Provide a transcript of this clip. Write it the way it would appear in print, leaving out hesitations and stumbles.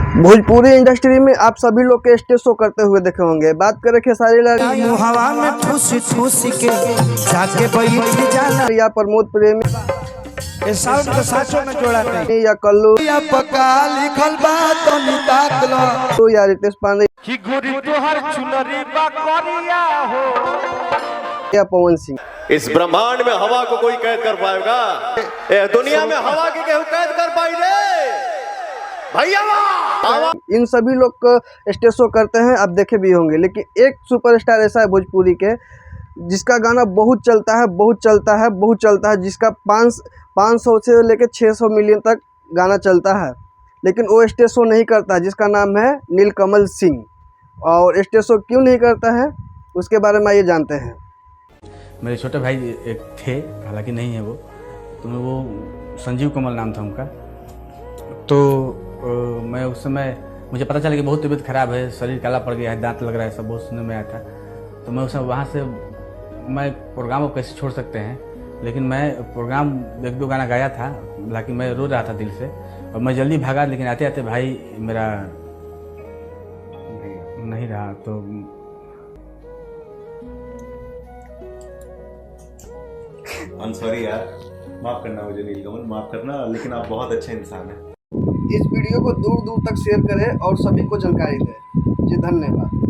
Bhojpuri industry में आप सभी लोग के स्टेज शो करते हुए देखे होंगे। बात करें खेसारी लाल हवा में ठूस ठूस के जाके बैठ जाना या प्रमोद प्रेमी ए साउंड को साचो में जोड़ा नहीं या कल्लू या पका लिखल बा तो निकाल लो तो या रितेश पांडे कि गोरी तोहर चुनरी बा करिया हो या पवन सिंह। इस ब्रह्मांड में हवा को कोई कैद कर पाएगा? दुनिया में हवा की केहू कैद कर पाई रे भैया? इन सभी लोग को स्टेज शो करते हैं, आप देखे भी होंगे। लेकिन एक सुपरस्टार ऐसा है भोजपुरी के जिसका गाना बहुत चलता है, बहुत चलता है, बहुत चलता है, जिसका 500 से लेकर 600 मिलियन तक गाना चलता है, लेकिन वो स्टेज शो नहीं करता, जिसका नाम है नीलकमल सिंह। और स्टेज शो क्यों नहीं करता है उसके बारे में ये जानते हैं। मेरे छोटे भाई एक थे, हालांकि नहीं है वो, तो वो संजीव कमल नाम था उनका। तो मैं उस समय मुझे पता चला कि बहुत तबीयत खराब है, शरीर काला पड़ गया है, दांत लग रहा है, सब बहुत सुनने में आया था। तो मैं उस समय वहाँ से मैं प्रोग्राम को कैसे छोड़ सकते हैं, लेकिन मैं प्रोग्राम 1-2 गाना गाया था, हालांकि मैं रो रहा था दिल से और मैं जल्दी भागा। लेकिन आते आते भाई मेरा नहीं रहा। तो सॉरी यार, माफ़ करना मुझे नीलकमल, माफ़ करना, लेकिन आप बहुत अच्छे इंसान हैं। इस वीडियो को दूर दूर तक शेयर करें और सभी को जानकारी दें। जी धन्यवाद।